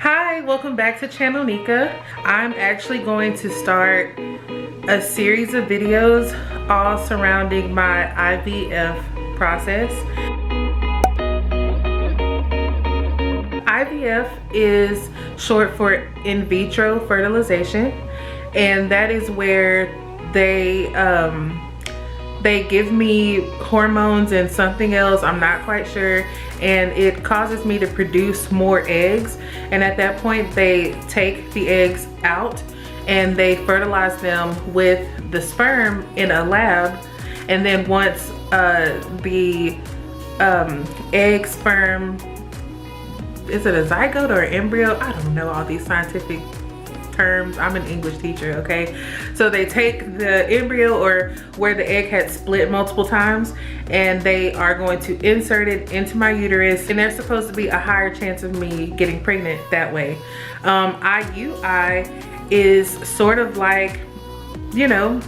Hi, welcome back to Channel Nika. I'm actually going to start a series of videos all surrounding my IVF process. IVF is short for in vitro fertilization, and that is where they give me hormones and something else, I'm not quite sure, and it causes me to produce more eggs. And at that point they take the eggs out and they fertilize them with the sperm in a lab. And then once the egg sperm, is it a zygote or an embryo? I don't know all these scientific terms. I'm an English teacher, okay? So they take the embryo, or where the egg had split multiple times, and they are going to insert it into my uterus, and there's supposed to be a higher chance of me getting pregnant that way. IUI is sort of like, you know,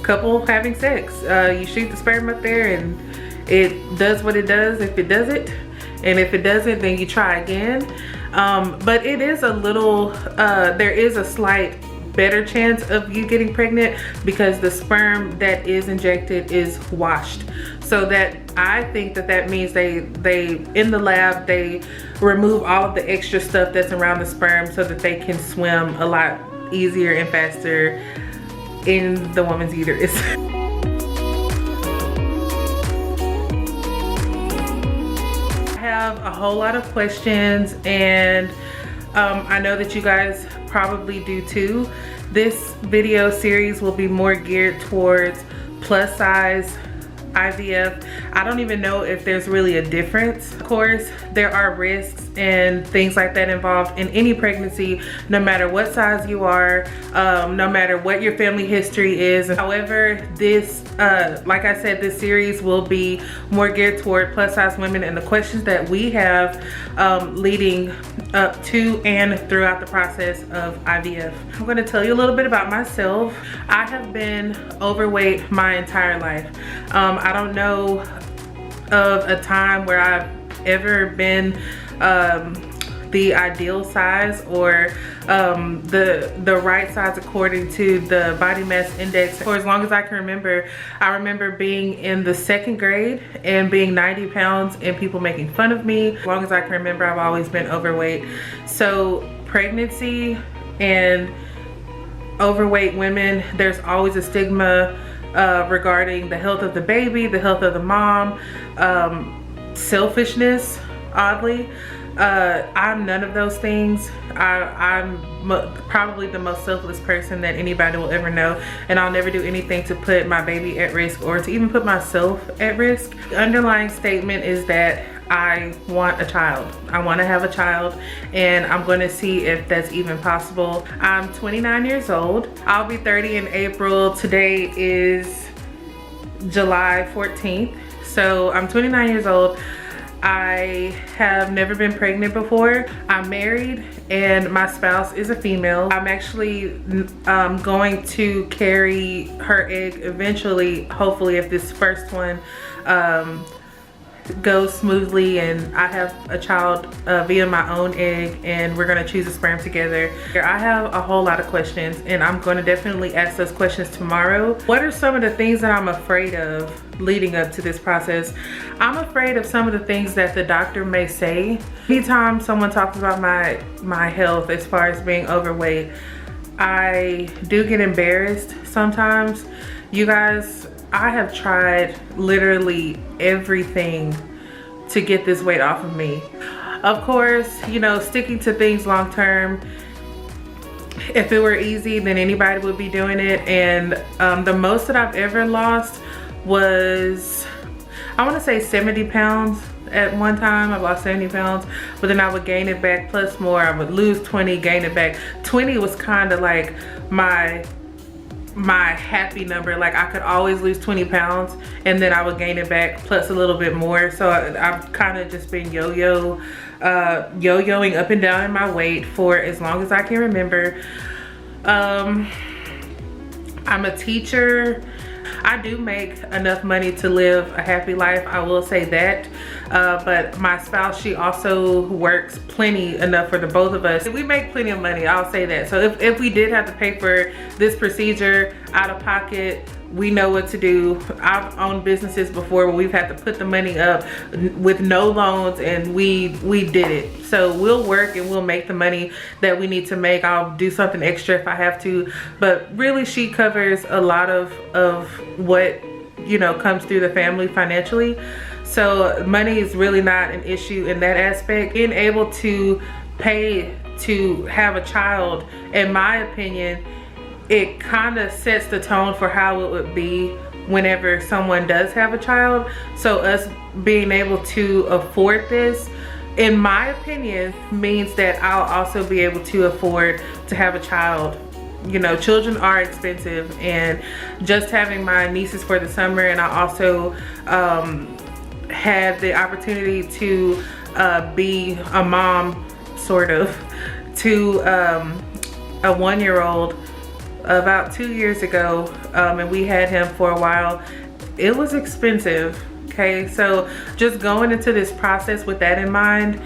couple having sex. You shoot the sperm up there and it does what it does if it does it, and if it doesn't, then you try again. But it is a little, there is a slight better chance of you getting pregnant because the sperm that is injected is washed. So that, I think that means they in the lab, they remove all of the extra stuff that's around the sperm so that they can swim a lot easier and faster in the woman's uterus. Have a whole lot of questions, and I know that you guys probably do too. This video series will be more geared towards plus size IVF. I don't even know if there's really a difference. Of course, there are risks and things like that involved in any pregnancy, no matter what size you are, no matter what your family history is. However, this, like I said, this series will be more geared toward plus size women and the questions that we have leading up to and throughout the process of IVF. I'm going to tell you a little bit about myself. I have been overweight my entire life. I don't know of a time where I've ever been the ideal size, or the right size according to the body mass index. For as long as I can remember, I remember being in the 2nd grade and being 90 pounds and people making fun of me. As long as I can remember, I've always been overweight. So pregnancy and overweight women, there's always a stigma regarding the health of the baby, the health of the mom, selfishness, oddly. I'm none of those things. I'm probably the most selfless person that anybody will ever know, and I'll never do anything to put my baby at risk or to even put myself at risk. The underlying statement is that I want a child. I want to have a child, and I'm going to see if that's even possible. I'm 29 years old. I'll be 30 in April. Today is July 14th. So I'm 29 years old. I have never been pregnant before. I'm married and my spouse is a female. I'm actually going to carry her egg eventually, hopefully, if this first one goes smoothly and I have a child via my own egg, and we're gonna choose a sperm together. I have a whole lot of questions, and I'm gonna definitely ask those questions tomorrow. What are some of the things that I'm afraid of leading up to this process? I'm afraid of some of the things that the doctor may say. Anytime someone talks about my health as far as being overweight, I do get embarrassed sometimes. You guys, I have tried literally everything to get this weight off of me. Of course, you know, sticking to things long term, if it were easy, then anybody would be doing it. And the most that I've ever lost was, I want to say 70 pounds at one time. I lost 70 pounds, but then I would gain it back plus more. I would lose 20, gain it back. 20 was kind of like my happy number. Like, I could always lose 20 pounds and then I would gain it back plus a little bit more. So I've kind of just been yo-yoing up and down in my weight for as long as I can remember. I'm a teacher. I do make enough money to live a happy life, I will say that. But my spouse, she also works plenty enough for the both of us. We make plenty of money, I'll say that. So if we did have to pay for this procedure out of pocket, we know what to do. I've owned businesses before where we've had to put the money up with no loans, and we did it. So we'll work and we'll make the money that we need to make. I'll do something extra if I have to, but really she covers a lot of what, you know, comes through the family financially. So money is really not an issue in that aspect. Being able to pay to have a child, in my opinion, it kind of sets the tone for how it would be whenever someone does have a child. So us being able to afford this, in my opinion, means that I'll also be able to afford to have a child. You know, children are expensive, and just having my nieces for the summer, and I also had the opportunity to be a mom, sort of, to a 1-year-old about 2 years ago, and we had him for a while. It was expensive. Okay, so just going into this process with that in mind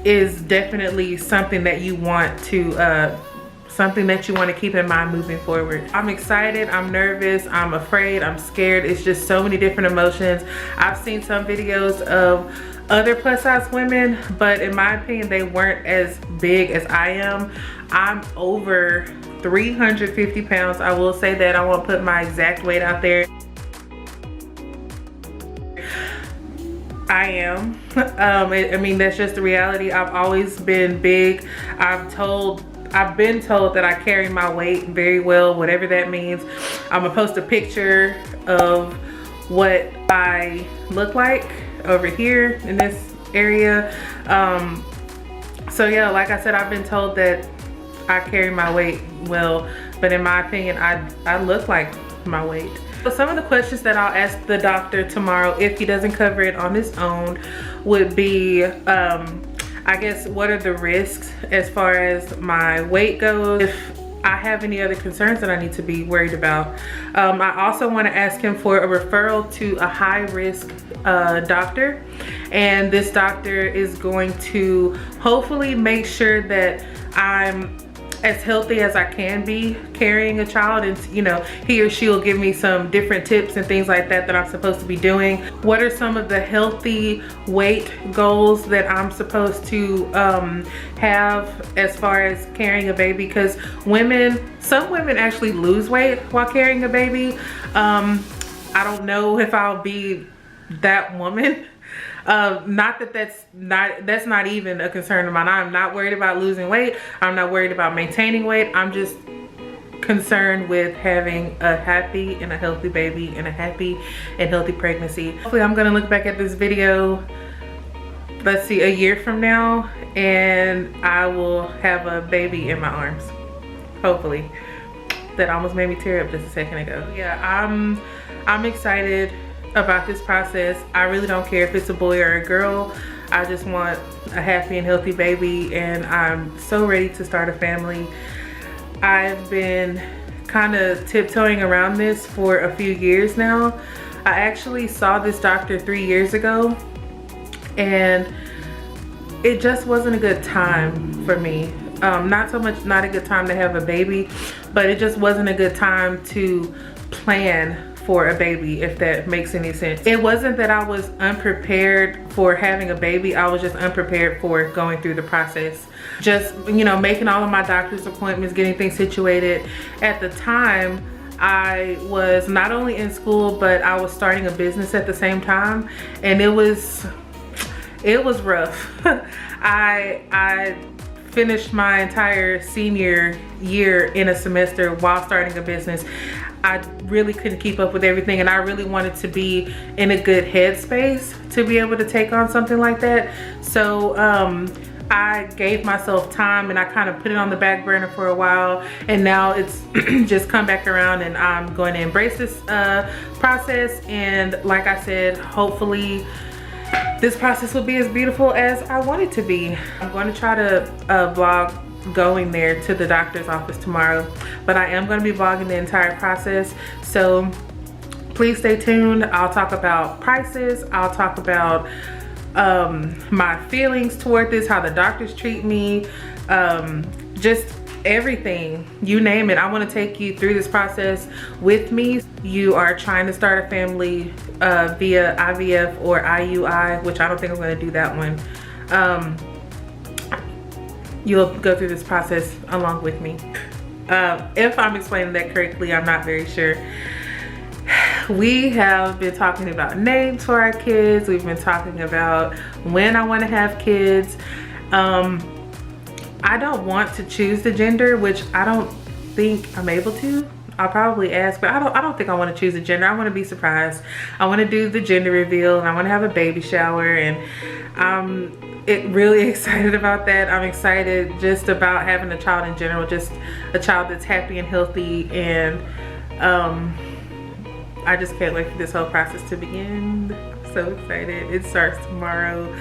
is definitely something that you want to keep in mind moving forward. I'm excited, I'm nervous, I'm afraid, I'm scared. It's just so many different emotions. I've seen some videos of other plus size women, but in my opinion, they weren't as big as I am. I'm over 350 pounds. I will say that. I won't put my exact weight out there. I am. I mean, that's just the reality. I've always been big. I've been told that I carry my weight very well, whatever that means. I'm gonna post a picture of what I look like over here in this area. So yeah, like I said, I've been told that I carry my weight well, but in my opinion, I look like my weight. So some of the questions that I'll ask the doctor tomorrow, if he doesn't cover it on his own, would be, I guess, what are the risks as far as my weight goes? If I have any other concerns that I need to be worried about. I also want to ask him for a referral to a high-risk doctor, and this doctor is going to hopefully make sure that I'm as healthy as I can be carrying a child, and you know, he or she will give me some different tips and things like that that I'm supposed to be doing. What are some of the healthy weight goals that I'm supposed to have as far as carrying a baby? Because some women actually lose weight while carrying a baby. I don't know if I'll be that woman. Not that that's not even a concern of mine. I'm not worried about losing weight. I'm not worried about maintaining weight. I'm just concerned with having a happy and a healthy baby and a happy and healthy pregnancy. Hopefully I'm gonna look back at this video, let's see, a year from now, and I will have a baby in my arms, hopefully. That almost made me tear up just a second ago. Yeah, I'm excited about this process. I really don't care if it's a boy or a girl. I just want a happy and healthy baby, and I'm so ready to start a family. I've been kind of tiptoeing around this for a few years now. I actually saw this doctor 3 years ago, and it just wasn't a good time for me. Not so much not a good time to have a baby, but it just wasn't a good time to plan for a baby, if that makes any sense. It wasn't that I was unprepared for having a baby, I was just unprepared for going through the process. Just, you know, making all of my doctor's appointments, getting things situated. At the time, I was not only in school, but I was starting a business at the same time, and it was rough. I finished my entire senior year in a semester while starting a business. I really couldn't keep up with everything, and I really wanted to be in a good headspace to be able to take on something like that. So I gave myself time, and I kind of put it on the back burner for a while, and now it's just come back around, and I'm going to embrace this process. And like I said, hopefully this process will be as beautiful as I want it to be. I'm going to try to vlog going there to the doctor's office tomorrow, but I am going to be vlogging the entire process, so please stay tuned. I'll talk about prices, I'll talk about my feelings toward this, how the doctors treat me, just everything, you name it. I want to take you through this process with me. You are trying to start a family via IVF or IUI, which I don't think I'm going to do that one. You'll go through this process along with me. If I'm explaining that correctly, I'm not very sure. We have been talking about names for our kids. We've been talking about when I want to have kids. I don't want to choose the gender, which I don't think I'm able to. I'll probably ask, but I don't think I want to choose a gender. I want to be surprised. I want to do the gender reveal, and I want to have a baby shower, and I'm really excited about that. I'm excited just about having a child in general, just a child that's happy and healthy, and I just can't wait for this whole process to begin. I'm so excited. It starts tomorrow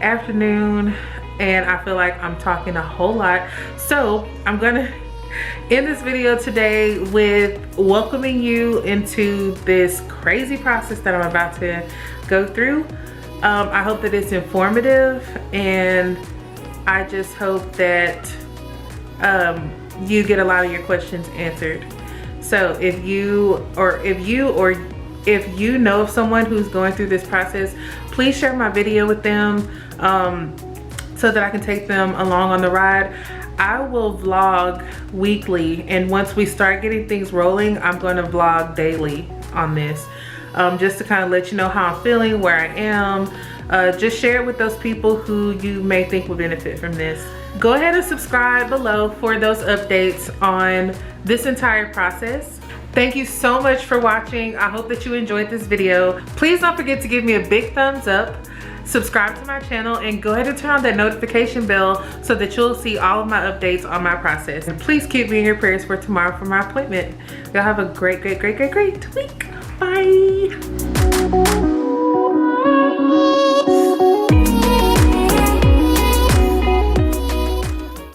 afternoon, and I feel like I'm talking a whole lot, so I'm gonna end this video today with welcoming you into this crazy process that I'm about to go through. I hope that it's informative, and I just hope that you get a lot of your questions answered. So if you know of someone who's going through this process, please share my video with them so that I can take them along on the ride. I will vlog weekly, and once we start getting things rolling, I'm going to vlog daily on this, just to kind of let you know how I'm feeling, where I am. Just share it with those people who you may think would benefit from this. Go ahead and subscribe below for those updates on this entire process. Thank you so much for watching. I hope that you enjoyed this video. Please don't forget to give me a big thumbs up, subscribe to my channel, and go ahead and turn on that notification bell so that you'll see all of my updates on my process. And please keep me in your prayers for tomorrow for my appointment. Y'all have a great week. Bye.